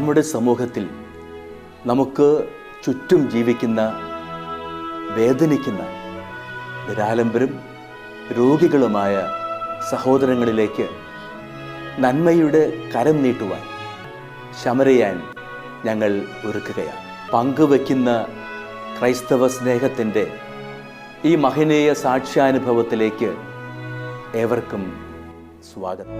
നമ്മുടെ സമൂഹത്തിൽ നമുക്ക് ചുറ്റും ജീവിക്കുന്ന, വേദനിക്കുന്ന, നിരാലംബരും രോഗികളുമായ സഹോദരങ്ങളിലേക്ക് നന്മയുടെ കരം നീട്ടുവാൻ ശമരയാൻ ഞങ്ങൾ ഒരുക്കുകയാണ്. പങ്കുവയ്ക്കുന്ന ക്രൈസ്തവ സ്നേഹത്തിൻ്റെ ഈ മഹനീയ സാക്ഷ്യാനുഭവത്തിലേക്ക് ഏവർക്കും സ്വാഗതം.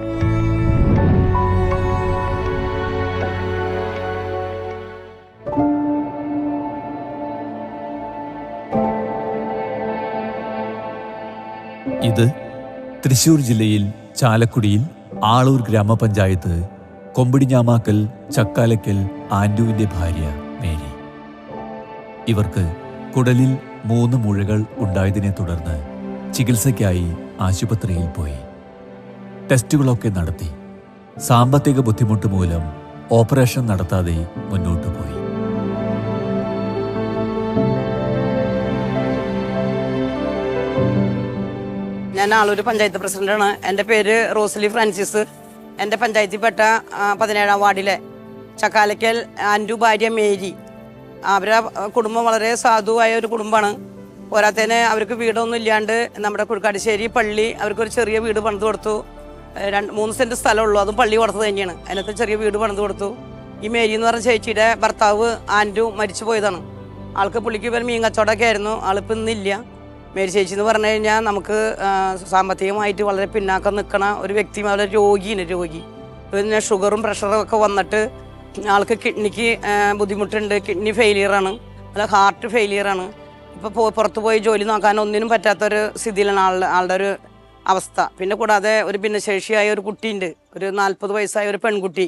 ഇത് തൃശ്ശൂർ ജില്ലയിൽ ചാലക്കുടിയിൽ ആളൂർ ഗ്രാമപഞ്ചായത്ത് കൊമ്പിടിഞ്ഞാമാക്കൽ ചക്കാലക്കൽ ആൻഡുവിൻ്റെ ഭാര്യ മേരി. ഇവർക്ക് കുടലിൽ 3 മുഴകൾ ഉണ്ടായതിനെ തുടർന്ന് ചികിത്സയ്ക്കായി ആശുപത്രിയിൽ പോയി. ടെസ്റ്റുകളൊക്കെ നടത്തി. സാമ്പത്തിക ബുദ്ധിമുട്ട് മൂലം ഓപ്പറേഷൻ നടത്താതെ മുന്നോട്ടു പോയി. ഞാൻ ആളൂർ പഞ്ചായത്ത് പ്രസിഡന്റാണ്. എൻ്റെ പേര് റോസ്ലി ഫ്രാൻസിസ്. എൻ്റെ പഞ്ചായത്തിൽപ്പെട്ട 17-ാം വാർഡിലെ ചക്കാലക്കൽ ആൻഡു ഭാര്യ മേരി. അവരുടെ കുടുംബം വളരെ സാധുവായ ഒരു കുടുംബമാണ്. പോരാത്തതിന് അവർക്ക് വീടൊന്നും ഇല്ലാണ്ട് നമ്മുടെ കുഴുക്കാട്ടുശ്ശേരി പള്ളി അവർക്കൊരു ചെറിയ വീട് പണിത് കൊടുത്തു. 3 സെൻറ്റ് സ്ഥലമുള്ളൂ, അതും പള്ളി കൊടുത്തത് തന്നെയാണ്. അതിനകത്ത് ചെറിയ വീട് പണിത് കൊടുത്തു. ഈ മേരി എന്ന് പറഞ്ഞ ചേച്ചിയുടെ ഭർത്താവ് ആൻഡു മരിച്ചു പോയതാണ്. പുള്ളിക്ക് ഇവർ മീൻ കച്ചവടമൊക്കെ ആയിരുന്നു. ആളിപ്പോൾ ഇന്നില്ല. മേരി ചേച്ചി എന്ന് പറഞ്ഞു കഴിഞ്ഞാൽ നമുക്ക് സാമ്പത്തികമായിട്ട് വളരെ പിന്നാക്കം നിൽക്കണ ഒരു വ്യക്തി, വളരെ രോഗി. പിന്നെ ഷുഗറും പ്രഷറും ഒക്കെ വന്നിട്ട് ആൾക്ക് കിഡ്നിക്ക് ബുദ്ധിമുട്ടുണ്ട്. കിഡ്നി ഫെയിലിയറാണ്, അല്ല ഹാർട്ട് ഫെയിലിയറാണ്. ഇപ്പോൾ പുറത്തു പോയി ജോലി നോക്കാൻ ഒന്നിനും പറ്റാത്തൊരു സ്ഥിതിയിലാണ് ആളുടെ ഒരു അവസ്ഥ. പിന്നെ കൂടാതെ ഒരു ഭിന്നശേഷിയായ ഒരു കുട്ടിയുണ്ട്, ഒരു 40 വയസ്സായ ഒരു പെൺകുട്ടി.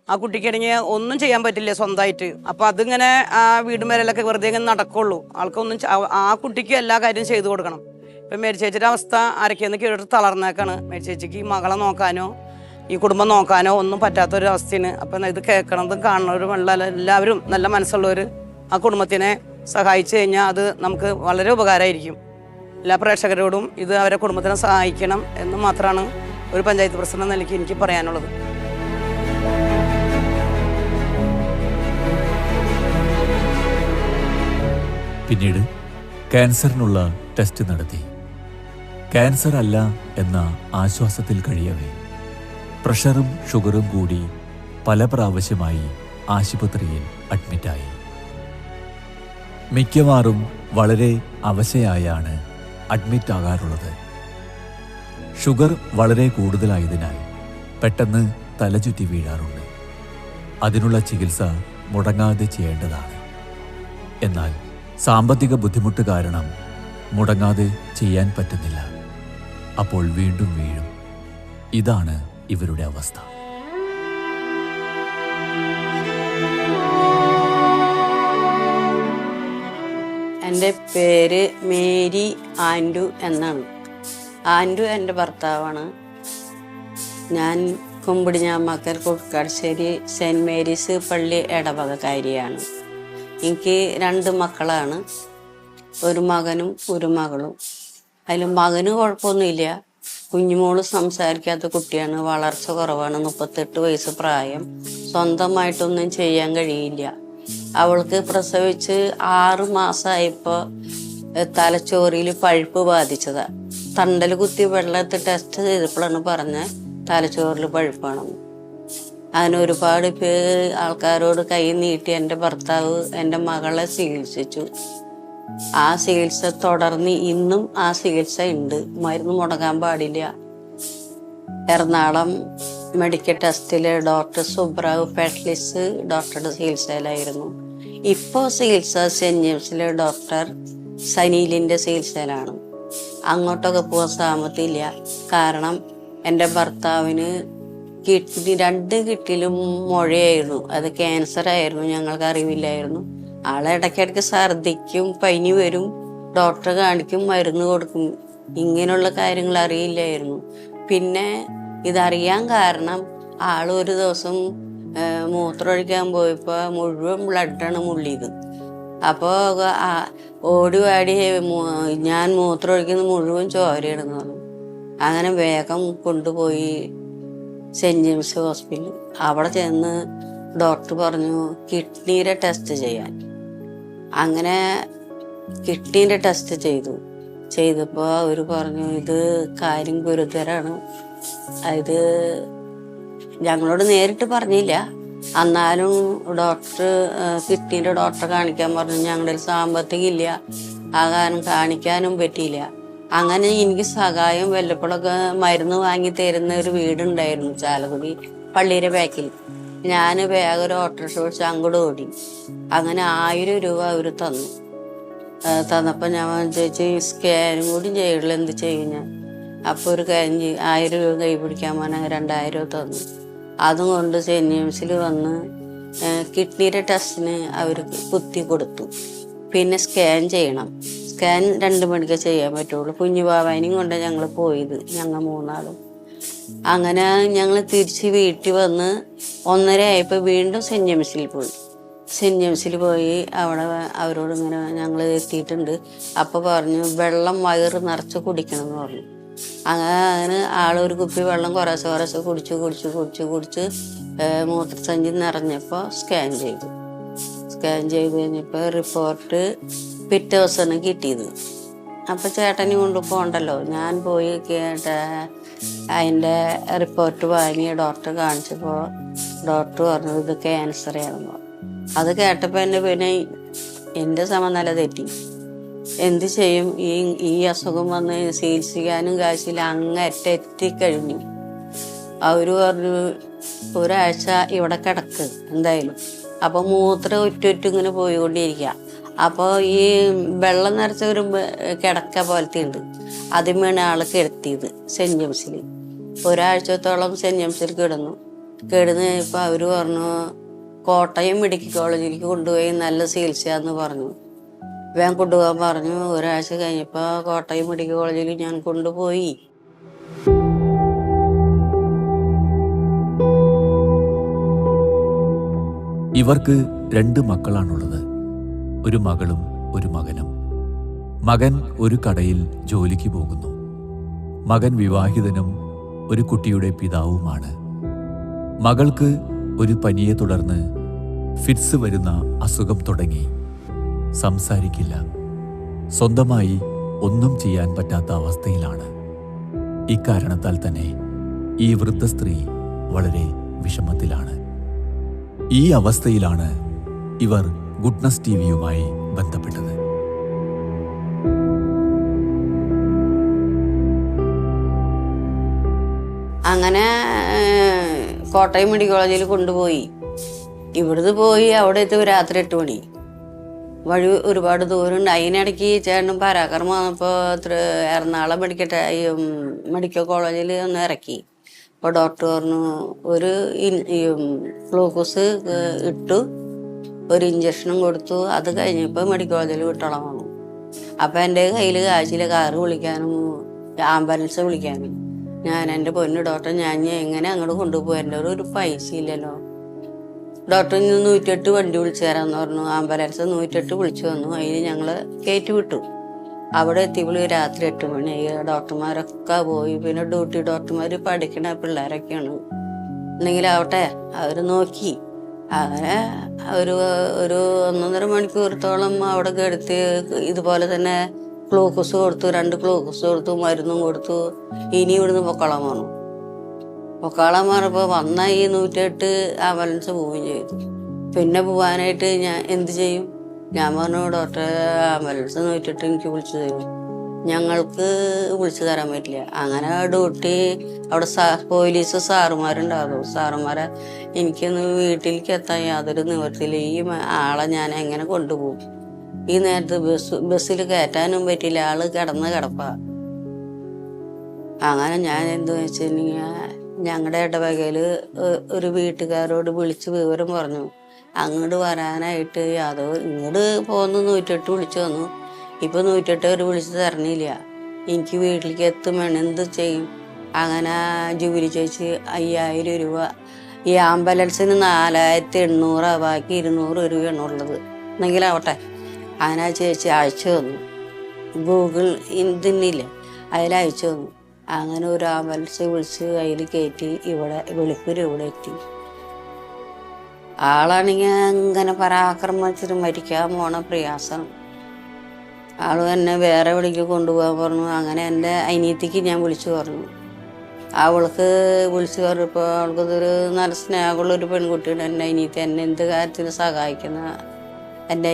ആ കുട്ടിക്കാണെങ്കിൽ ഒന്നും ചെയ്യാൻ പറ്റില്ല സ്വന്തമായിട്ട്. അപ്പോൾ അതിങ്ങനെ ആ വീടും വരലൊക്കെ വെറുതെ ഇങ്ങനെ നടക്കുള്ളൂ. ആൾക്കൊന്നും ആ കുട്ടിക്ക് എല്ലാ കാര്യം ചെയ്തു കൊടുക്കണം. ഇപ്പം മേരി ചേച്ചിയുടെ അവസ്ഥ ആരൊക്കെയെന്ന് കേട്ടിട്ട് തളർന്നേക്കാണ്. മേരി ചേച്ചിക്ക് ഈ മകളെ നോക്കാനോ ഈ കുടുംബം നോക്കാനോ ഒന്നും പറ്റാത്തൊരു അവസ്ഥയാണ്. അപ്പം ഇത് കേൾക്കണതും കാണുന്നവരും എല്ലാവരും നല്ല മനസ്സുള്ളവർ ആ കുടുംബത്തിനെ സഹായിച്ചു കഴിഞ്ഞാൽ അത് നമുക്ക് വളരെ ഉപകാരമായിരിക്കും. എല്ലാ പ്രേക്ഷകരോടും ഇത് അവരെ കുടുംബത്തിനെ സഹായിക്കണം എന്ന് മാത്രമാണ് ഒരു പഞ്ചായത്ത് പ്രസിഡന്റ് എന്ന നിലയ്ക്ക് എനിക്ക് പറയാനുള്ളത്. പിന്നീട് ക്യാൻസറിനുള്ള ടെസ്റ്റ് നടത്തി. ക്യാൻസർ അല്ല എന്ന ആശ്വാസത്തിൽ കഴിയവേ പ്രഷറും ഷുഗറും കൂടി പല പ്രാവശ്യമായി ആശുപത്രിയിൽ അഡ്മിറ്റായി. മിക്കവാറും വളരെ അവശയായാണ് അഡ്മിറ്റ് ആകാറുള്ളത്. ഷുഗർ വളരെ കൂടുതലായതിനാൽ പെട്ടെന്ന് തലചുറ്റി വീഴാറുണ്ട്. അതിനുള്ള ചികിത്സ മുടങ്ങാതെ ചെയ്യേണ്ടതാണ്. എന്നാൽ സാമ്പത്തിക ബുദ്ധിമുട്ട് കാരണം മുടങ്ങാതെ ചെയ്യാൻ പറ്റുന്നില്ല. അപ്പോൾ വീണ്ടും വീഴും. ഇതാണ് ഇവരുടെ അവസ്ഥ. എൻ്റെ പേര് മേരി ആൻഡു എന്നാണ്. ആൻഡു എൻ്റെ ഭർത്താവാണ്. ഞാൻ കൊമ്പിടിഞ്ഞാമാക്കൽ കുഴുക്കാട്ടുശ്ശേരി സെൻറ്റ് മേരീസ് പള്ളി ഇടവകക്കാരിയാണ്. എനിക്ക് 2 മക്കളാണ്, ഒരു മകനും ഒരു മകളും. അതിൽ മകന് കുഴപ്പമൊന്നുമില്ല. കുഞ്ഞുമോള് സംസാരിക്കാത്ത കുട്ടിയാണ്, വളർച്ച കുറവാണ്, 38 വയസ്സ് പ്രായം. സ്വന്തമായിട്ടൊന്നും ചെയ്യാൻ കഴിയില്ല. അവൾക്ക് പ്രസവിച്ച് 6 മാസമായപ്പോൾ തലച്ചോറിൽ പഴുപ്പ് ബാധിച്ചതാണ്. തണ്ടൽ കുത്തി വെള്ളത്തിൽ ടെസ്റ്റ് ചെയ്തപ്പോഴാണ് പറഞ്ഞ തലച്ചോറിൽ പഴുപ്പാണെന്ന്. അങ്ങനെ ഒരുപാട് പേര് ആൾക്കാരോട് കൈ നീട്ടി എൻ്റെ ഭർത്താവ് എൻ്റെ മകളെ ചികിത്സിച്ചു. ആ ചികിത്സ തുടർന്ന് ഇന്നും ആ ചികിത്സ ഉണ്ട്. മരുന്ന് മുടങ്ങാൻ പാടില്ല. എറണാകുളം മെഡിക്കൽ ടെസ്റ്റിലെ ഡോക്ടർ സുബ്രാവ് പെട്ലിസ് ഡോക്ടറുടെ ചികിത്സയിലായിരുന്നു. ഇപ്പോൾ ചികിത്സ സെൻറ്റ് ജെയിംസിലെ ഡോക്ടർ സനീലിൻ്റെ ചികിത്സയിലാണ്. അങ്ങോട്ടൊക്കെ പോകാൻ സാമർഥ്യമില്ല. കാരണം എൻ്റെ ഭർത്താവിന് കിഡ്നി 2 കിഡ്നിയിലും മുഴയായിരുന്നു. അത് ക്യാൻസർ ആയിരുന്നു. ഞങ്ങൾക്ക് അറിവില്ലായിരുന്നു. ആളെ ഇടയ്ക്കിടയ്ക്ക് ഛർദിക്കും, പനി വരും, ഡോക്ടറെ കാണിക്കും, മരുന്ന് കൊടുക്കും. ഇങ്ങനെയുള്ള കാര്യങ്ങൾ അറിയില്ലായിരുന്നു. പിന്നെ ഇതറിയാൻ കാരണം ഒരു ദിവസം മൂത്രമൊഴിക്കാൻ പോയപ്പോൾ മുഴുവൻ ബ്ലഡാണ് മുള്ളിയത്. അപ്പോൾ ഓടിവാടി ഞാൻ മൂത്രമൊഴിക്കുന്നത് മുഴുവൻ ചോരയിടുന്നു പറഞ്ഞു. അങ്ങനെ വേഗം കൊണ്ടുപോയി സെൻറ്റ് ജെയിംസ് ഹോസ്പിറ്റൽ. അവിടെ ചെന്ന് ഡോക്ടർ പറഞ്ഞു കിഡ്നിയുടെ ടെസ്റ്റ് ചെയ്യാൻ. അങ്ങനെ കിഡ്നിയുടെ ടെസ്റ്റ് ചെയ്തപ്പോൾ അവർ പറഞ്ഞു ഇത് കാര്യം ഗുരുതരാണ്. ഇത് ഞങ്ങളോട് നേരിട്ട് പറഞ്ഞില്ല, എന്നാലും കിഡ്നിയുടെ ഡോക്ടറെ കാണിക്കാൻ പറഞ്ഞു. ഞങ്ങളുടെ സാമ്പത്തികം ഇല്ല, ആ കാരണം കാണിക്കാനും പറ്റിയില്ല. അങ്ങനെ എനിക്ക് സഹായം വല്ലപ്പോഴൊക്കെ മരുന്ന് വാങ്ങി തരുന്ന ഒരു വീടുണ്ടായിരുന്നു ചാലക്കുടി പള്ളിയുടെ ബാക്കിൽ. ഞാൻ വേഗം ഒരു ഓട്ടോറിക്ഷ വിളിച്ച് അങ്ങോട്ട് ഓടി. അങ്ങനെ 1000 രൂപ അവർ തന്നപ്പോൾ ഞാൻ ചോദിച്ചു സ്കാനും കൂടി ചെയ്യുള്ളൂ, എന്ത് ചെയ്യും ഞാൻ? അപ്പോൾ ഒരു കാര്യം 1000 രൂപ കൈ പിടിക്കാൻ പറഞ്ഞാൽ 2000 രൂപ തന്നു. അതും കൊണ്ട് സെൻറ്റ് ജെയിംസിൽ വന്ന് കിഡ്നിയുടെ ടെസ്റ്റിന് അവർ കുത്തി കൊടുത്തു. പിന്നെ സ്കാൻ ചെയ്യണം. സ്കാൻ 2 മണിക്ക് ചെയ്യാൻ പറ്റുള്ളൂ. കുഞ്ഞുബാബാനെയും കൊണ്ട് ഞങ്ങൾ പോയത്, ഞങ്ങൾ 3 ആളും. അങ്ങനെ ഞങ്ങൾ തിരിച്ച് വീട്ടിൽ വന്ന് 1:30 ആയപ്പോൾ വീണ്ടും സെൻറ്റ് ജെയിംസിൽ പോയി അവിടെ അവരോട് ഇങ്ങനെ ഞങ്ങൾ എത്തിയിട്ടുണ്ട്. അപ്പോൾ പറഞ്ഞു വെള്ളം വയറ് നിറച്ച് കുടിക്കണം എന്ന് പറഞ്ഞു. അങ്ങനെ ആളൊരു കുപ്പി വെള്ളം കുറേശ്ശെ കുടിച്ച് മൂത്രസഞ്ചി നിറഞ്ഞപ്പോൾ സ്കാൻ ചെയ്ത് കഴിഞ്ഞപ്പോൾ റിപ്പോർട്ട് പിറ്റേ ദിവസമാണ് കിട്ടിയത്. അപ്പോൾ ചേട്ടനെ കൊണ്ട് പോകണ്ടല്ലോ, ഞാൻ പോയി അതിൻ്റെ റിപ്പോർട്ട് വാങ്ങി ഡോക്ടറെ കാണിച്ചപ്പോൾ ഡോക്ടർ പറഞ്ഞു ഇത് ക്യാൻസർ ആണെന്ന്. അത് കേട്ടപ്പോൾ എൻ്റെ സമനില തെറ്റി. എന്ത് ചെയ്യും? ഈ അസുഖം വന്ന് ചികിത്സിക്കാനും കാശില്ല, അങ്ങെത്തിക്കഴിഞ്ഞു. അവർ പറഞ്ഞു ഒരാഴ്ച ഇവിടെ കിടക്ക് എന്തായാലും. അപ്പോൾ മൂത്രം ഒറ്റ ഇങ്ങനെ പോയിക്കൊണ്ടിരിക്കുക. അപ്പോൾ ഈ വെള്ളം നിറച്ച ഒരു കിടക്ക പോലത്തെ ഉണ്ട്, അതിന്മേണ് ആൾ കിടത്തിയത് സെൻറ്റ് ജെയിംസിൽ. ഒരാഴ്ചത്തോളം സെൻറ്റ് ജെയിംസിൽ കിടന്നു കഴിഞ്ഞപ്പോൾ അവർ പറഞ്ഞു കോട്ടയം മെഡിക്കൽ കോളേജിലേക്ക് കൊണ്ടുപോയി നല്ല ചികിത്സയാന്ന് പറഞ്ഞു. വേഗം കൊണ്ടുപോകാൻ പറഞ്ഞു. ഒരാഴ്ച കഴിഞ്ഞപ്പോൾ കോട്ടയം മെഡിക്കൽ കോളേജിൽ ഞാൻ കൊണ്ടുപോയി. ഇവർക്ക് 2 മക്കളാണുള്ളത്, ഒരു മകളും ഒരു മകനും. മകൻ ഒരു കടയിൽ ജോലിക്ക് പോകുന്നു. മകൻ വിവാഹിതനും ഒരു കുട്ടിയുടെ പിതാവുമാണ്. മകൾക്ക് ഒരു പനിയെ തുടർന്ന് ഫിറ്റ്സ് വരുന്ന അസുഖം തുടങ്ങി. സംസാരിക്കില്ല, സ്വന്തമായി ഒന്നും ചെയ്യാൻ പറ്റാത്ത അവസ്ഥയിലാണ്. ഇക്കാരണത്താൽ തന്നെ ഈ വൃദ്ധ സ്ത്രീ വളരെ വിഷമത്തിലാണ്. ഈ അവസ്ഥയിലാണ് ഇവർ ഗുഡ്നസ് ടിവിയുമായി ബന്ധപ്പെട്ടത്. അങ്ങനെ കോട്ടയം മെഡിക്കൽ കോളേജിൽ കൊണ്ടുപോയി. ഇവിടുന്ന് പോയി അവിടെ എത്തി രാത്രി 8 മണി. വഴി ഒരുപാട് ദൂരമുണ്ട്. അതിനിടയ്ക്ക് ചേട്ടനും പരാക്രമം വന്നപ്പോൾ എറണാകുളം മെഡിക്കൽ കോളേജിൽ ഒന്ന് ഇറക്കി. അപ്പോൾ ഡോക്ടർ പറഞ്ഞു ഒരു ഗ്ലൂക്കോസ് ഇട്ടു, ഒരു ഇഞ്ചക്ഷനും കൊടുത്തു. അത് കഴിഞ്ഞപ്പോൾ മെഡിക്കൽ കോളേജിൽ വിട്ടോളാൻ വന്നു. അപ്പം എൻ്റെ കയ്യിൽ കാശിലെ കാറ് വിളിക്കാനും ആംബുലൻസ് വിളിക്കാനും. ഞാൻ എൻ്റെ പൊന്നു ഡോക്ടർ ഞാൻ എങ്ങനെ അങ്ങോട്ട് കൊണ്ടുപോയി, എൻ്റെ ഒരു പൈസ ഇല്ലല്ലോ. ഡോക്ടർ 108 വണ്ടി വിളിച്ചു തരാമെന്ന് പറഞ്ഞു. ആംബുലൻസ് 108 വിളിച്ചു വന്നു. അതിന് ഞങ്ങൾ കയറ്റി വിട്ടു. അവിടെ എത്തിയപ്പോൾ രാത്രി 8 മണി. ഡോക്ടർമാരൊക്കെ പോയി. പിന്നെ ഡ്യൂട്ടി ഡോക്ടർമാർ പഠിക്കണ പിള്ളേരൊക്കെയാണ്. എന്തെങ്കിലാവട്ടെ അവർ നോക്കി. അങ്ങനെ ഒരു 1.5 മണിക്കൂറത്തോളം അവിടെ കിടത്തി ഇതുപോലെ തന്നെ ഗ്ലൂക്കോസ് കൊടുത്തു, 2 ഗ്ലൂക്കോസ് കൊടുത്തു, മരുന്നും കൊടുത്തു. ഇനി ഇവിടുന്ന് പൊക്കോളാൻ പറഞ്ഞു. പൊക്കോളാൻ പറഞ്ഞപ്പോൾ വന്ന ഈ 108 ആംബുലൻസ് പോവുകയും ചെയ്തു. പിന്നെ പോകാനായിട്ട് ഞാൻ എന്ത് ചെയ്യും? ഞാൻ പറഞ്ഞു ഡോക്ടറെ ആംബുലൻസ് 108 എനിക്ക് വിളിച്ചു തരും. ഞങ്ങൾക്ക് വിളിച്ചു തരാൻ പറ്റില്ല. അങ്ങനെ ഡ്യൂട്ടി അവിടെ പോലീസ് സാറുമാരുണ്ടാകും. സാറുമാരെ എനിക്കൊന്ന് വീട്ടിലേക്ക് എത്താൻ യാതൊരു നിവൃത്തിയില്ല. ഈ ആളെ ഞാൻ എങ്ങനെ കൊണ്ടുപോകും? ഈ നേരത്ത് ബസ്സിൽ കയറ്റാനും പറ്റില്ല, ആള് കിടപ്പാ. അങ്ങനെ ഞാൻ എന്ത് വെച്ചിട്ടുണ്ടെങ്കിൽ ഞങ്ങളുടെ ഇടവകയിൽ ഒരു വീട്ടുകാരോട് വിളിച്ച് വിവരം പറഞ്ഞു. അങ്ങോട്ട് വരാനായിട്ട് ഇങ്ങോട്ട് പോകുന്ന 108 വിളിച്ചു വന്നു. ഇപ്പം 108 അവർ വിളിച്ച് തരണില്ല. എനിക്ക് വീട്ടിലേക്ക് എത്തും വേണം, എന്ത് ചെയ്യും? അങ്ങനെ ജൂബിലി ചേച്ചി 5000 രൂപ, ഈ ആംബുലൻസിന് 4800, ബാക്കി 200 രൂപയാണ് ഉള്ളത്, എന്നെങ്കിലാവട്ടെ. അങ്ങനെ ചേച്ചി അയച്ചു തന്നു. ഗൂഗിൾ ഇതിന്നില്ല, അതിലയച്ചു തന്നു. അങ്ങനെ ഒരു ആംബുലൻസ് വിളിച്ച് അതിൽ കയറ്റി ഇവിടെ വെളുപ്പിന് ഇവിടെ എത്തി. ആളാണെങ്കിൽ അങ്ങനെ പരാക്രമിച്ചിട്ട് മരിക്കാൻ പോണ പ്രയാസം. ആൾ എന്നെ വേറെ എവിടേക്ക് കൊണ്ടുപോകാൻ പറഞ്ഞു. അങ്ങനെ എൻ്റെ അനിയത്തിക്ക് ഞാൻ വിളിച്ചു പറഞ്ഞു. അവൾക്ക് വിളിച്ചു പറഞ്ഞപ്പോൾ അവൾക്കതൊരു നല്ല സ്നേഹമുള്ളൊരു പെൺകുട്ടിയാണ് എൻ്റെ അനിയത്തി. എന്നെ എന്ത് കാര്യത്തിന് സഹായിക്കുന്ന എൻ്റെ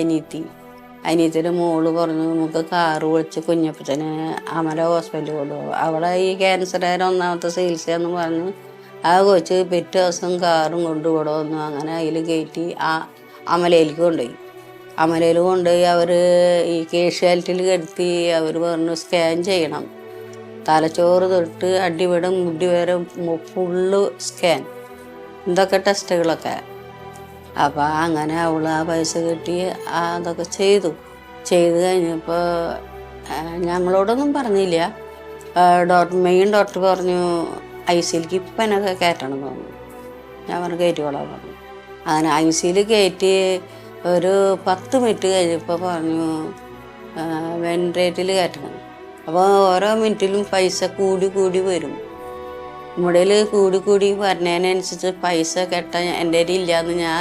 അനിയത്തിയുടെ മോള് പറഞ്ഞു നമുക്ക് കാറ് വിളിച്ച് കുഞ്ഞപ്പച്ചനെ അമല ഹോസ്പിറ്റലിൽ കൊണ്ടുപോകും. അവിടെ ഈ ക്യാൻസറുകാരെ ഒന്നാമത്തെ ചികിത്സയെന്ന് പറഞ്ഞ് ആ കൊച്ച് പിറ്റേ ദിവസം കാറും കൊണ്ടുപോകുന്നു. അങ്ങനെ അതിൽ കയറ്റി ആ അമലയിലേക്ക് കൊണ്ടുപോയി. അമലയിൽ കൊണ്ടുപോയി അവർ ഈ കേഷ്വാലിറ്റിയിൽ കിടത്തി അവർ പറഞ്ഞു സ്കാൻ ചെയ്യണം. തലച്ചോറ് തൊട്ട് അടിവടം മുടി വരെ ഫുള്ള് സ്കാൻ, എന്തൊക്കെ ടെസ്റ്റുകളൊക്കെ. അപ്പം അങ്ങനെ അവൾ ആ പൈസ കെട്ടി അതൊക്കെ ചെയ്തു കഴിഞ്ഞപ്പോൾ ഞങ്ങളോടൊന്നും പറഞ്ഞില്ല. മെയിൻ ഡോക്ടർ പറഞ്ഞു ICUലേക്ക് ഇപ്പം എന്നൊക്കെ കയറ്റണം തോന്നുന്നു. ഞാൻ പറഞ്ഞു കയറ്റിക്കോളാൻ പറഞ്ഞു. അങ്ങനെ ICUയിൽ കയറ്റി ഒരു 10 മിനിറ്റ് കഴിഞ്ഞപ്പോൾ പറഞ്ഞു വെന്റിലേറ്ററിൽ കയറ്റണം. അപ്പോൾ ഓരോ മിനിറ്റിലും പൈസ കൂടി വരും. മുടയിൽ കൂടി വരുന്നതിനനുസരിച്ച് പൈസ കെട്ടാൻ എൻ്റെ ഇല്ലയെന്ന് ഞാൻ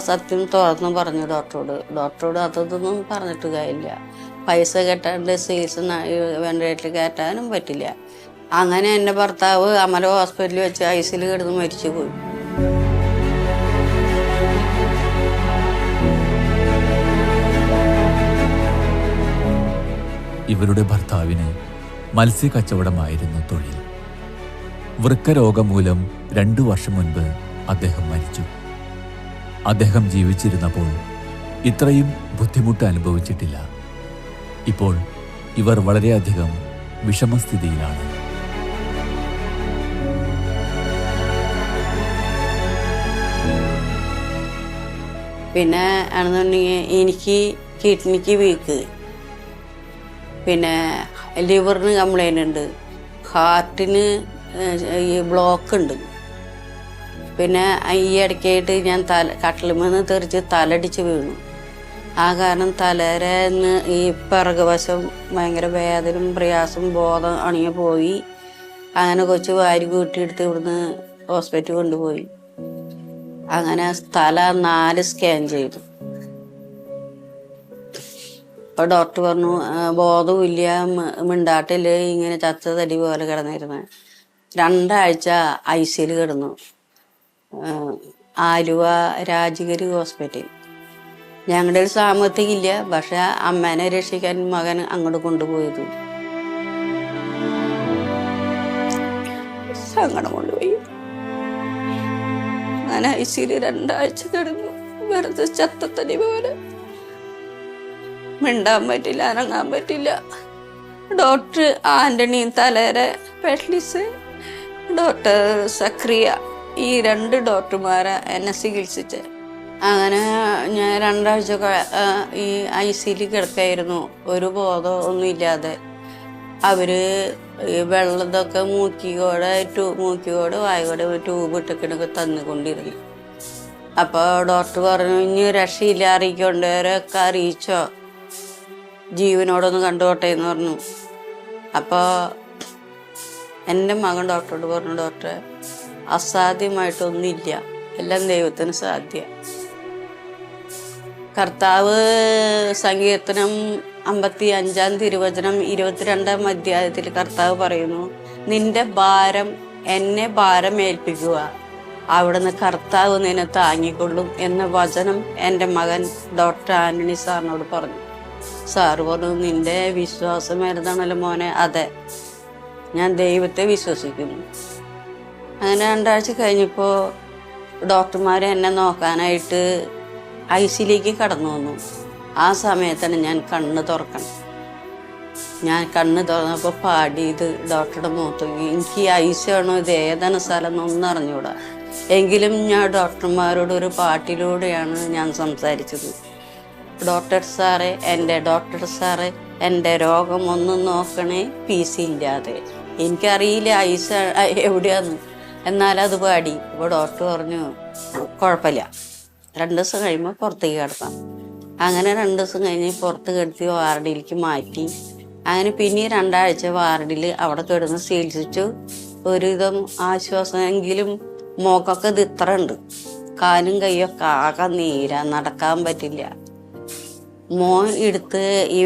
സത്യം തുറന്ന് പറഞ്ഞു ഡോക്ടറോട് അതൊന്നും പറഞ്ഞിട്ട് കാര്യമില്ല. പൈസ കെട്ടാണ്ട് ചികിത്സ വെന്റിലേറ്ററിൽ കയറ്റാനും പറ്റില്ല. അങ്ങനെ എൻ്റെ ഭർത്താവ് അമല ഹോസ്പിറ്റലിൽ വെച്ച് ICUയിൽ കിടന്ന് മരിച്ചു പോയി. ഇവരുടെ ഭർത്താവിന് മത്സ്യക്കച്ചവടമായിരുന്നു തൊഴിൽ. വൃക്കരോഗം മൂലം 2 വർഷം മുൻപ് അദ്ദേഹം മരിച്ചു. അദ്ദേഹം ജീവിച്ചിരുന്നപ്പോൾ ഇത്രയും ബുദ്ധിമുട്ട് അനുഭവിച്ചിട്ടില്ല. ഇപ്പോൾ ഇവർ വളരെയധികം വിഷമസ്ഥിതിയിലാണ്. പിന്നെ ആണെന്നുണ്ടെങ്കിൽ എനിക്ക് കിഡ്നിക്ക് വീക്ക്, പിന്നെ ലിവറിന് കംപ്ലൈൻ്റ് ഉണ്ട്, ഹാർട്ടിന് ഈ ബ്ലോക്ക് ഉണ്ട്. പിന്നെ ഈ ഇടയ്ക്കായിട്ട് ഞാൻ കട്ടിലുമെന്ന് തെറിച്ച് തലടിച്ച് വീണു. ആ കാരണം തലേന്ന് ഈ പിറകുവശം ഭയങ്കര വേദനയും പ്രയാസം ബോധം അണിഞ്ഞ് പോയി. അങ്ങനെ കൊച്ചു വാരി കൂട്ടിയെടുത്ത് ഇവിടുന്ന് ഹോസ്പിറ്റലിൽ കൊണ്ടുപോയി. അങ്ങനെ തല 4 സ്കാൻ ചെയ്തു. അപ്പോൾ ഡോക്ടർ പറഞ്ഞു ബോധമില്ല, മിണ്ടാട്ടില്ല, ഇങ്ങനെ ചത്ത തടി പോലെ കിടന്നിരുന്നത്. 2 ആഴ്ച ICUയിൽ കിടന്നു. ആലുവ രാജഗിരി ഹോസ്പിറ്റൽ. ഞങ്ങളുടെ സാമ്പത്തികമില്ല, പക്ഷെ അമ്മേനെ രക്ഷിക്കാൻ മകൻ അങ്ങോട്ട് കൊണ്ടുപോയത്. സങ്കടം കൊണ്ടുപോയി. ഞാൻ ICUയിൽ 2 ആഴ്ച കിടന്നു. വെറുതെ ചത്തത്തടി പോലെ. മിണ്ടാൻ പറ്റില്ല, അനങ്ങാൻ പറ്റില്ല. ഡോക്ടർ ആന്റണി തലേരെ സ്പെഷ്യലിസ്റ്റ്, ഡോക്ടർ സക്രിയ, ഈ 2 ഡോക്ടർമാരെ എന്നെ ചികിത്സിച്ച്. അങ്ങനെ ഞാൻ 2 ആഴ്ച ഈ ICUയിൽ കിടക്കായിരുന്നു. ഒരു ബോധം ഒന്നുമില്ലാതെ. അവർ വെള്ളത്തൊക്കെ മൂക്കിക്കോട് വായകോടെ ഒരു ട്യൂബ് ഇട്ടൊക്കെ തന്നുകൊണ്ടിരുന്നു. അപ്പോൾ ഡോക്ടർ പറഞ്ഞു ഇനി രക്ഷയില്ല, അറിയിക്കൊണ്ടവരൊക്കെ അറിയിച്ചോ, ജീവനോടൊന്ന് കണ്ടുപോട്ടെ എന്ന് പറഞ്ഞു. അപ്പോൾ എൻ്റെ മകൻ ഡോക്ടറോട് പറഞ്ഞു ഡോക്ടറെ അസാധ്യമായിട്ടൊന്നുമില്ല, എല്ലാം ദൈവത്തിന് സാധ്യം. കർത്താവ് സങ്കീർത്തനം 55 തിരുവചനം 22 അധ്യായത്തിൽ കർത്താവ് പറയുന്നു നിന്റെ ഭാരം എന്നെ ഭാരം ഏൽപ്പിക്കുക, അവിടുന്ന് കർത്താവ് നിന്നെ താങ്ങിക്കൊള്ളും എന്ന വചനം എൻ്റെ മകൻ ഡോക്ടർ ആന്റണി സാറിനോട് പറഞ്ഞു. സാറ് പറഞ്ഞു നിന്റെ വിശ്വാസം ഏതാണല്ലോ മോനെ. അതെ, ഞാൻ ദൈവത്തെ വിശ്വസിക്കുന്നു. അങ്ങനെ 2 ആഴ്ച കഴിഞ്ഞപ്പോൾ ഡോക്ടർമാർ എന്നെ നോക്കാനായിട്ട് ICUയിലേക്ക് കടന്നു വന്നു. ആ സമയത്താണ് ഞാൻ കണ്ണ് തുറക്കണം. ഞാൻ കണ്ണ് തുറന്നപ്പോൾ പാടിയത് ഡോക്ടറുടെ മുഖത്ത്. എനിക്ക് ICU ആണോ ഇത് ഏതാണ് സ്ഥലം എന്നൊന്നും അറിഞ്ഞൂടാ. എങ്കിലും ഞാൻ ഡോക്ടർമാരോട് ഒരു പാട്ടിലൂടെയാണ് ഞാൻ സംസാരിച്ചത്. ഡോക്ടർ സാറേ എൻ്റെ രോഗം ഒന്നും നോക്കണേ, PC ഇല്ലാതെ. എനിക്കറിയില്ല ICU എവിടെയാന്ന്, എന്നാലും അത് പാടി. അപ്പോൾ ഡോക്ടർ പറഞ്ഞു കുഴപ്പമില്ല, 2 ദിവസം കഴിയുമ്പോൾ പുറത്തേക്ക് കിടക്കാം. അങ്ങനെ 2 ദിവസം കഴിഞ്ഞ് പുറത്ത് കിടത്തി വാർഡിലേക്ക് മാറ്റി. അങ്ങനെ പിന്നെ 2 ആഴ്ച വാർഡിൽ അവിടെ കിടന്ന് ചികിത്സിച്ചു. ഒരുവിധം ആശ്വാസമെങ്കിലും മുഖമൊക്കെ ഇത് ഇത്ര ഉണ്ട്, കാലും കൈയൊക്കെ ആകെ നീരാ, നടക്കാൻ പറ്റില്ല. മോൻ എടുത്ത് ഈ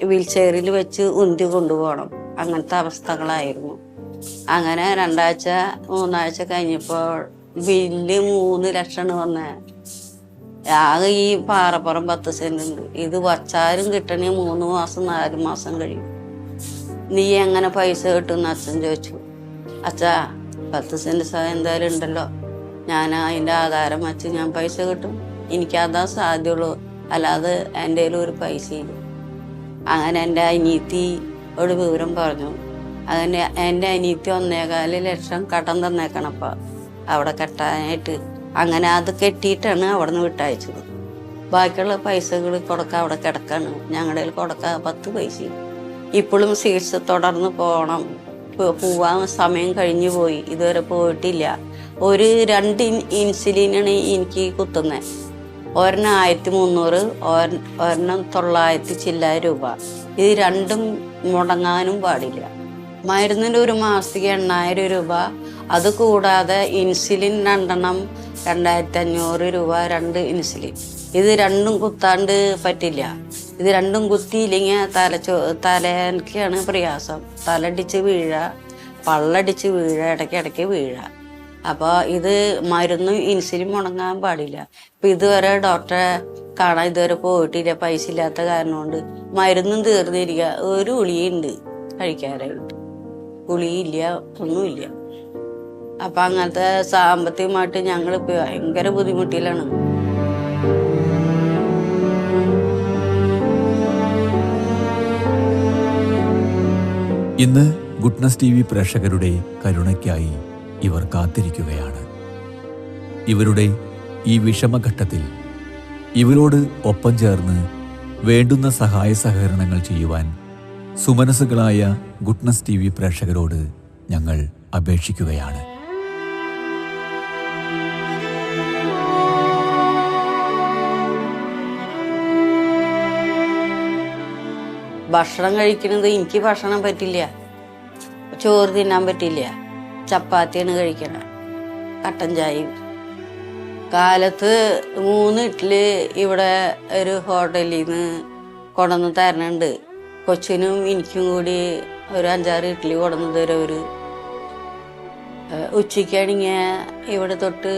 വീൽ ചെയറിൽ വെച്ച് ഉന്തി കൊണ്ടുപോകണം, അങ്ങനത്തെ അവസ്ഥകളായിരുന്നു. അങ്ങനെ 2-3 കഴിഞ്ഞപ്പോൾ ബില്ല് 3 ലക്ഷമാണ് വന്നേ. ആകെ ഈ പാറപ്പുറം 10 സെന്റ് ഉണ്ട്. ഇത് വച്ചാലും കിട്ടണേ 3 മാസം 4 മാസം കഴിയും. നീ എങ്ങനെ പൈസ കിട്ടുമെന്ന് അച്ഛൻ ചോദിച്ചു. അച്ഛാ 10 സെന്റ് സ്ഥലം എന്തായാലും ഉണ്ടല്ലോ, ഞാൻ അതിൻ്റെ ആധാരം വച്ച് ഞാൻ പൈസ കിട്ടും, എനിക്കതാ സാധ്യമുള്ളൂ, അല്ലാതെ എൻ്റെ കയ്യിൽ ഒരു പൈസയില്ല. അങ്ങനെ എൻ്റെ അനിയത്തിയോട് വിവരം പറഞ്ഞു. അങ്ങനെ എൻ്റെ അനിയത്തി 1.25 ലക്ഷം കടം തന്നേക്കണപ്പോൾ അവിടെ കെട്ടാനായിട്ട്. അങ്ങനെ അത് കെട്ടിയിട്ടാണ് അവിടെ നിന്ന് വിട്ടയച്ചത്. ബാക്കിയുള്ള പൈസകൾ കൊടുക്കാൻ അവിടെ കിടക്കാണ്. ഞങ്ങളുടെ കയ്യിൽ കൊടുക്കാൻ 10 പൈസ. ഇപ്പോഴും ചികിത്സ തുടർന്ന് പോകണം. പോവാൻ സമയം കഴിഞ്ഞു പോയി, ഇതുവരെ പോയിട്ടില്ല. ഒരു 2 ഇൻസുലിനാണ് എനിക്ക് കുത്തുന്നത്. 1300, 900 ചില്ലായിരം രൂപ. ഇത് രണ്ടും മുടങ്ങാനും പാടില്ല. മരുന്നിന് ഒരു മാസത്തേക്ക് 8000 രൂപ. അത് കൂടാതെ ഇൻസുലിൻ 2 എണ്ണം 2500 രൂപ, 2 ഇൻസുലിൻ. ഇത് രണ്ടും കുത്താണ്ട് പറ്റില്ല. ഇത് രണ്ടും കുത്തിയില്ലെങ്കിൽ തലയ്ക്കാണ് പ്രയാസം. തലടിച്ച് വീഴ, പള്ളടിച്ച് വീഴ, ഇടയ്ക്കിടയ്ക്ക് വീഴ. അപ്പോൾ ഇത് മരുന്നും ഇൻസുലിൻ മുടങ്ങാൻ പാടില്ല. ഇപ്പം ഇതുവരെ ഡോക്ടറെ കാണാൻ ഇതുവരെ പോയിട്ടില്ല, പൈസ ഇല്ലാത്ത കാരണം കൊണ്ട്. മരുന്നും തീർന്നിരിക്കുക. ഒരു ഗുളിയുണ്ട് കഴിക്കാനായിട്ട്, ഗുളിയില്ല, ഒന്നുമില്ല. അപ്പം അങ്ങനത്തെ സാമ്പത്തികമായിട്ട് ഞങ്ങളിപ്പോൾ ഭയങ്കര ബുദ്ധിമുട്ടിലാണ്. ഇന്ന് ഗുഡ്നസ് TV പ്രേക്ഷകരുടെ കരുണയ്ക്കായി ഇവർ കാത്തിരിക്കുകയാണ്. ഇവരുടെ ഈ വിഷമഘട്ടത്തിൽ ഇവരോട് ഒപ്പം ചേർന്ന് വേണ്ടുന്ന സഹായ സഹകരണങ്ങൾ ചെയ്യുവാൻ സുമനസ്സുകളായ ഗുഡ്നസ് TV പ്രേക്ഷകരോട് ഞങ്ങൾ അപേക്ഷിക്കുകയാണ്. ഭക്ഷണം കഴിക്കുന്നത് എനിക്ക് ഭക്ഷണം പറ്റില്ല, ചോറ് തിന്നാൻ പറ്റില്ല, ചപ്പാത്തിയാണ് കഴിക്കണം, കട്ടൻ ചായയും. കാലത്ത് 3 ഇഡ്ഡലി ഇവിടെ ഒരു ഹോട്ടലിൽ നിന്ന് കൊണ്ടുവന്ന് തരണുണ്ട്. കൊച്ചിനും എനിക്കും കൂടി ഒരു 5-6 ഇഡ്ഡലി കൊണ്ടുവന്ന് തരും അവർ. ഉച്ചയ്ക്കാണെങ്കിൽ ഇവിടെ തൊട്ട്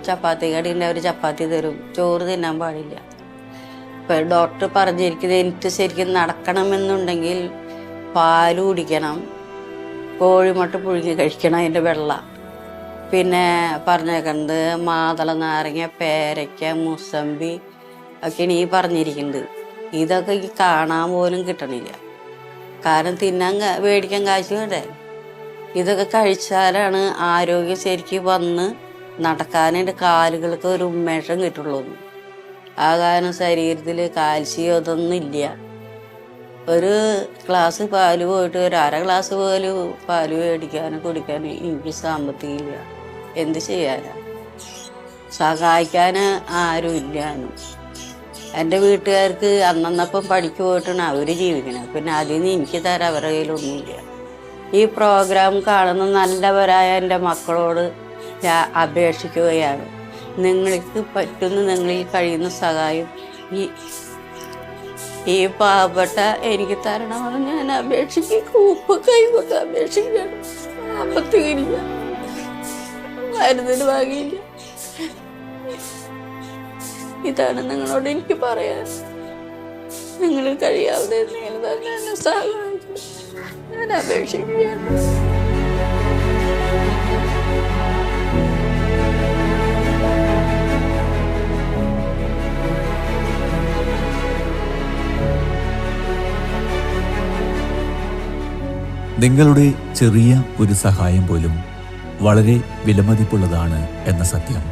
ചപ്പാത്തി കടീൻ്റെ അവർ ചപ്പാത്തി തരും, ചോറ് തിന്നാൻ പാടില്ല. ഇപ്പം ഡോക്ടർ പറഞ്ഞിരിക്കുന്നത് എനിക്ക് ശരിക്കും നടക്കണമെന്നുണ്ടെങ്കിൽ പാല് കുടിക്കണം, കോഴിമുട്ട പുഴുങ്ങി കഴിക്കണം, അതിൻ്റെ വെള്ള. പിന്നെ പറഞ്ഞേക്കുന്നത് മാതള നാരങ്ങ, പേരയ്ക്ക, മുസമ്പി ഒക്കെയാണ് ഈ പറഞ്ഞിരിക്കുന്നത്. ഇതൊക്കെ ഈ കാണാൻ പോലും കിട്ടണില്ല. കാരണം തിന്നാൻ മേടിക്കാൻ കാശ് വേണ്ടേ. ഇതൊക്കെ കഴിച്ചാലാണ് ആരോഗ്യം ശരിക്കും വന്ന് നടക്കാനായിട്ട് കാലുകൾക്ക് ഒരു ഉന്മേഷം കിട്ടുള്ളൂ. ആ കാരണം ശരീരത്തിൽ കാൽസ്യം അതൊന്നും ഇല്ല. ഒരു ഗ്ലാസ് പാല് പോയിട്ട് ഒരു 1/2 ഗ്ലാസ് പോലും പാല് മേടിക്കാനും കുടിക്കാനും എനിക്ക് സാമ്പത്തികമില്ല. എന്ത് ചെയ്യാനാ? സഹായിക്കാൻ ആരും ഇല്ലാനും. എൻ്റെ വീട്ടുകാർക്ക് അന്നപ്പം പഠിക്ക് പോയിട്ടാണ് അവർ ജീവിക്കുന്നത്. പിന്നെ അതിൽ നിന്ന് എനിക്ക് തരാൻ അവരുടെ കയ്യിലൊന്നുമില്ല. ഈ പ്രോഗ്രാം കാണുന്ന നല്ലവരായ എൻ്റെ മക്കളോട് ഞാൻ അപേക്ഷിക്കുകയാണ്. നിങ്ങൾക്ക് പറ്റുന്ന, നിങ്ങളിൽ കഴിയുന്ന സഹായം ഈ പാവപ്പെട്ട എനിക്ക് തരണമെന്ന് ഞാൻ അപേക്ഷിക്കും. കൈകൊണ്ട് അപേക്ഷിക്കണം. സാമ്പത്തികമില്ല, മരുന്നിന് വാങ്ങിയില്ല. ഇതാണ് നിങ്ങളോട് എനിക്ക് പറയാൻ. നിങ്ങൾ കഴിയാവുന്ന എന്തെങ്കിലും തന്നെ എന്നെ സഹായിക്കും. ഞാൻ അപേക്ഷിക്കുകയാണ്. നിങ്ങളുടെ ചെറിയ ഒരു സഹായം പോലും വളരെ വിലമതിപ്പുള്ളതാണ് എന്ന സത്യം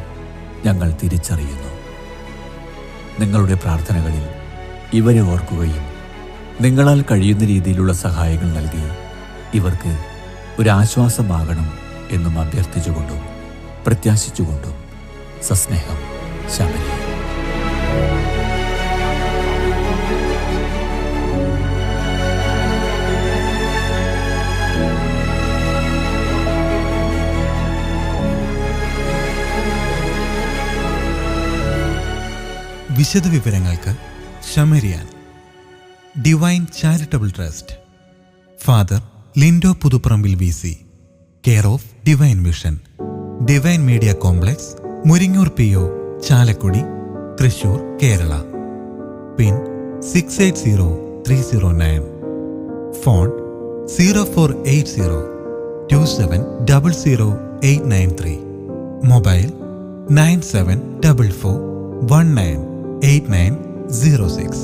ഞങ്ങൾ തിരിച്ചറിയുന്നു. നിങ്ങളുടെ പ്രാർത്ഥനകളിൽ ഇവരെ ഓർക്കുകയും നിങ്ങളാൽ കഴിയുന്ന രീതിയിലുള്ള സഹായങ്ങൾ നൽകി ഇവർക്ക് ഒരാശ്വാസമാകണം എന്നും അഭ്യർത്ഥിച്ചുകൊണ്ടും പ്രത്യാശിച്ചുകൊണ്ടും സസ്നേഹം, ശബരി. വിശദവിവരങ്ങൾക്ക് ശമരിയാൻ divine charitable trust, father Lindo Puthuparambil VC, care of divine mission, divine media complex, Muringoor PO, Chalakudy, Thrissur, Kerala. Pin 680309. Phone 048027000893. Mobile 9744198906.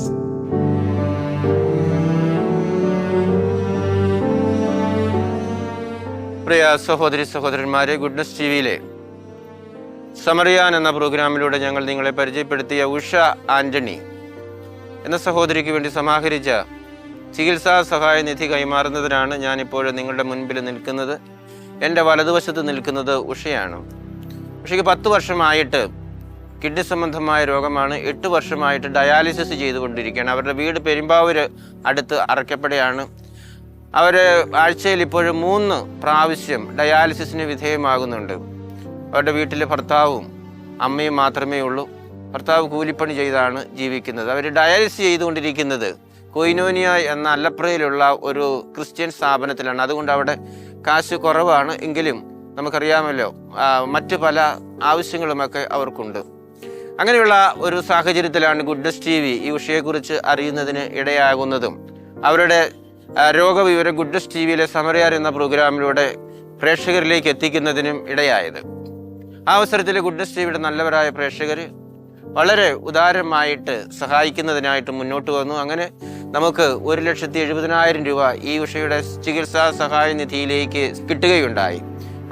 പ്രിയ സഹോദരി സഹോദരന്മാരെ, ഗുഡ്നസ് TVയിലെ സമറിയാൻ എന്ന പ്രോഗ്രാമിലൂടെ ഞങ്ങൾ നിങ്ങളെ പരിചയപ്പെടുത്തിയ ഉഷ ആന്റണി എന്ന സഹോദരിക്ക് വേണ്ടി സമാഹരിച്ച ചികിത്സാ സഹായ നിധി കൈമാറുന്നതിനാണ് ഞാനിപ്പോൾ നിങ്ങളുടെ മുൻപിൽ നിൽക്കുന്നത്. എൻ്റെ വലതുവശത്ത് നിൽക്കുന്നത് ഉഷയാണ്. ഉഷയ്ക്ക് 10 വർഷമായിട്ട് കിഡ്നി സംബന്ധമായ രോഗമാണ്. 8 വർഷമായിട്ട് ഡയാലിസിസ് ചെയ്തുകൊണ്ടിരിക്കുകയാണ്. അവരുടെ വീട് പെരുമ്പാവൂർ അടുത്ത് അറക്കപ്പടയാണ്. അവർ ആഴ്ചയിൽ ഇപ്പോഴും 3 പ്രാവശ്യം ഡയാലിസിസിന് വിധേയമാകുന്നുണ്ട്. അവരുടെ വീട്ടിലെ ഭർത്താവും അമ്മയും മാത്രമേ ഉള്ളൂ. ഭർത്താവ് കൂലിപ്പണി ചെയ്താണ് ജീവിക്കുന്നത്. അവർ ഡയാലിസിസ് ചെയ്തുകൊണ്ടിരിക്കുന്നത് കൊയിനോനിയ എന്ന അല്ലപ്രയിലുള്ള ഒരു ക്രിസ്ത്യൻ സ്ഥാപനത്തിലാണ്. അതുകൊണ്ട് അവിടെ കാശ് കുറവാണ്. എങ്കിലും നമുക്കറിയാമല്ലോ മറ്റ് പല ആവശ്യങ്ങളുമൊക്കെ അവർക്കുണ്ട്. അങ്ങനെയുള്ള ഒരു സാഹചര്യത്തിലാണ് ഗുഡ്നസ് TV ഈ വിഷയത്തെക്കുറിച്ച് അറിയുന്നതിന് ഇടയാകുന്നതും അവരുടെ രോഗവിവരം ഗുഡ്നസ് TVയിലെ സമറിയാൻ എന്ന പ്രോഗ്രാമിലൂടെ പ്രേക്ഷകരിലേക്ക് എത്തിക്കുന്നതിനും ഇടയായത്. ആ അവസരത്തിൽ ഗുഡ്നസ് TVയുടെ നല്ലവരായ പ്രേക്ഷകർ വളരെ ഉദാരമായിട്ട് സഹായിക്കുന്നതിനായിട്ട് മുന്നോട്ട് വന്നു. അങ്ങനെ നമുക്ക് 1,70,000 രൂപ ഈ ഉഷയുടെ ചികിത്സാ സഹായ നിധിയിലേക്ക് കിട്ടുകയുണ്ടായി.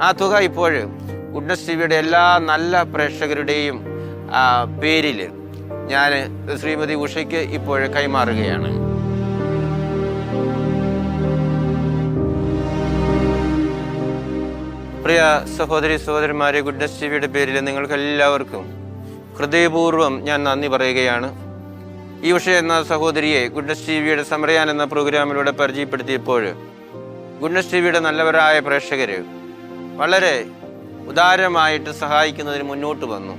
ആ തുക ഇപ്പോൾ ഗുഡ്നസ് TVയുടെ എല്ലാ നല്ല പ്രേക്ഷകരുടെയും പേരിൽ ഞാൻ ശ്രീമതി ഉഷയ്ക്ക് ഇപ്പോൾ കൈമാറുകയാണ്. പ്രിയ സഹോദരി സഹോദരന്മാരെ, ഗുഡ്നസ് TVയുടെ പേരിൽ നിങ്ങൾക്ക് എല്ലാവർക്കും ഹൃദയപൂർവ്വം ഞാൻ നന്ദി പറയുകയാണ്. ഈ ഉഷ എന്ന സഹോദരിയെ ഗുഡ്നസ് TVയുടെ സമറിയാൻ എന്ന പ്രോഗ്രാമിലൂടെ പരിചയപ്പെടുത്തിയപ്പോൾ ഗുഡ്നസ് TVയുടെ നല്ലവരായ പ്രേക്ഷകർ വളരെ ഉദാരമായിട്ട് സഹായിക്കുന്നതിന് മുന്നോട്ട് വന്നു.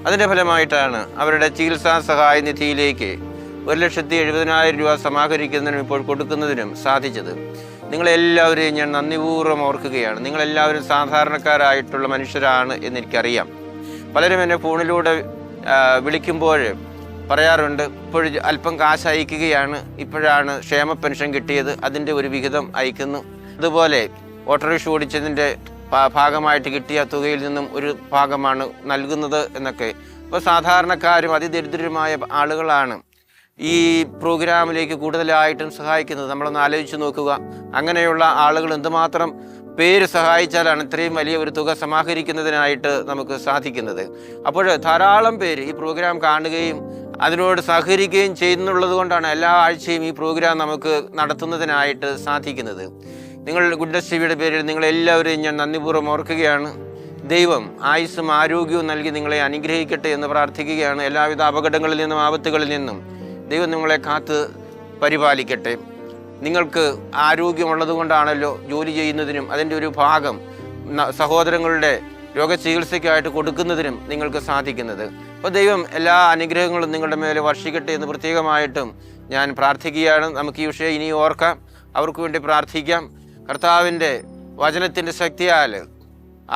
അതിൻ്റെ ഫലമായിട്ടാണ് അവരുടെ ചികിത്സാ സഹായ നിധിയിലേക്ക് 1,70,000 രൂപ സമാഹരിക്കുന്നതിനും ഇപ്പോൾ കൊടുക്കുന്നതിനും സാധിച്ചത്. നിങ്ങളെല്ലാവരെയും ഞാൻ നന്ദിപൂർവ്വം ഓർക്കുകയാണ്. നിങ്ങളെല്ലാവരും സാധാരണക്കാരായിട്ടുള്ള മനുഷ്യരാണ് എന്നെനിക്കറിയാം. പലരും എന്നെ ഫോണിലൂടെ വിളിക്കുമ്പോൾ പറയാറുണ്ട്, ഇപ്പോഴും അല്പം കാശ് അയക്കുകയാണ്, ഇപ്പോഴാണ് ക്ഷേമ പെൻഷൻ കിട്ടിയത്, അതിൻ്റെ ഒരു വിഹിതം അയക്കുന്നു. അതുപോലെ ഓട്ടോറിക്ഷ ഓടിച്ചതിൻ്റെ ഭാഗമായിട്ട് കിട്ടിയ തുകയിൽ നിന്നും ഒരു ഭാഗമാണ് നൽകുന്നത് എന്നൊക്കെ. അപ്പോൾ സാധാരണക്കാരും അതിദരിദ്രരുമായ ആളുകളാണ് ഈ പ്രോഗ്രാമിലേക്ക് കൂടുതലായിട്ടും സഹായിക്കുന്നത്. നമ്മളൊന്ന് ആലോചിച്ച് നോക്കുക. അങ്ങനെയുള്ള ആളുകൾ എന്തുമാത്രം പേര് സഹായിച്ചാലാണ് ഇത്രയും വലിയ ഒരു തുക സമാഹരിക്കുന്നതിനായിട്ട് നമുക്ക് സാധിക്കുന്നത്. അപ്പോൾ ധാരാളം പേര് ഈ പ്രോഗ്രാം കാണുകയും അതിനോട് സഹകരിക്കുകയും ചെയ്യുന്നുള്ളത് കൊണ്ടാണ് എല്ലാ ആഴ്ചയും ഈ പ്രോഗ്രാം നമുക്ക് നടത്തുന്നതിനായിട്ട് സാധിക്കുന്നത്. നിങ്ങൾ ഗുഡ്നസ് TVയുടെ പേരിൽ നിങ്ങളെല്ലാവരെയും ഞാൻ നന്ദിപൂർവ്വം ഓർക്കുകയാണ്. ദൈവം ആയുസ്സും ആരോഗ്യവും നൽകി നിങ്ങളെ അനുഗ്രഹിക്കട്ടെ എന്ന് പ്രാർത്ഥിക്കുകയാണ്. എല്ലാവിധ അപകടങ്ങളിൽ നിന്നും ആപത്തുകളിൽ നിന്നും ദൈവം നിങ്ങളെ കാത്ത് പരിപാലിക്കട്ടെ. നിങ്ങൾക്ക് ആരോഗ്യമുള്ളത് കൊണ്ടാണല്ലോ ജോലി ചെയ്യുന്നതിനും അതിൻ്റെ ഒരു ഭാഗം സഹോദരങ്ങളുടെ രോഗചികിത്സയ്ക്കായിട്ട് കൊടുക്കുന്നതിനും നിങ്ങൾക്ക് സാധിക്കുന്നത്. അപ്പോൾ ദൈവം എല്ലാ അനുഗ്രഹങ്ങളും നിങ്ങളുടെ മേലെ വർഷിക്കട്ടെ എന്ന് പ്രത്യേകമായിട്ടും ഞാൻ പ്രാർത്ഥിക്കുകയാണ്. നമുക്ക് ഈ വിഷയം ഇനി ഓർക്കാം, അവർക്ക് വേണ്ടി പ്രാർത്ഥിക്കാം. കർത്താവിൻ്റെ വചനത്തിൻ്റെ ശക്തിയാൽ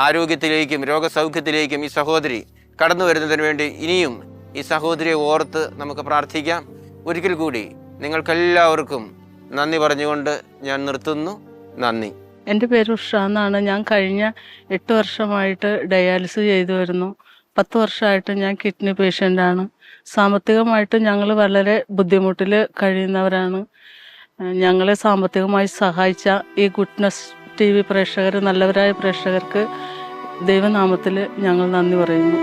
ആരോഗ്യത്തിലേക്കും രോഗസൗഖ്യത്തിലേക്കും ഈ സഹോദരി കടന്നു വരുന്നതിന് വേണ്ടി ഇനിയും ഈ സഹോദരിയെ ഓർത്ത് നമുക്ക് പ്രാർത്ഥിക്കാം. ഒരിക്കൽ കൂടി നിങ്ങൾക്കെല്ലാവർക്കും നന്ദി പറഞ്ഞുകൊണ്ട് ഞാൻ നിർത്തുന്നു. നന്ദി. എൻ്റെ പേര് ഉഷ എന്നാണ്. ഞാൻ കഴിഞ്ഞ 8 വർഷമായിട്ട് ഡയാലിസിസ് ചെയ്തു വരുന്നു. 10 വർഷമായിട്ട് ഞാൻ കിഡ്നി പേഷ്യൻ്റാണ്. സാമ്പത്തികമായിട്ട് ഞങ്ങൾ വളരെ ബുദ്ധിമുട്ടിൽ കഴിയുന്നവരാണ്. ഞങ്ങളെ സാമ്പത്തികമായി സഹായിച്ച ഈ ഗുഡ്നസ് TV പ്രേക്ഷകർ, നല്ലവരായ പ്രേക്ഷകർക്ക് ദൈവനാമത്തിൽ ഞങ്ങൾ നന്ദി പറയുന്നു.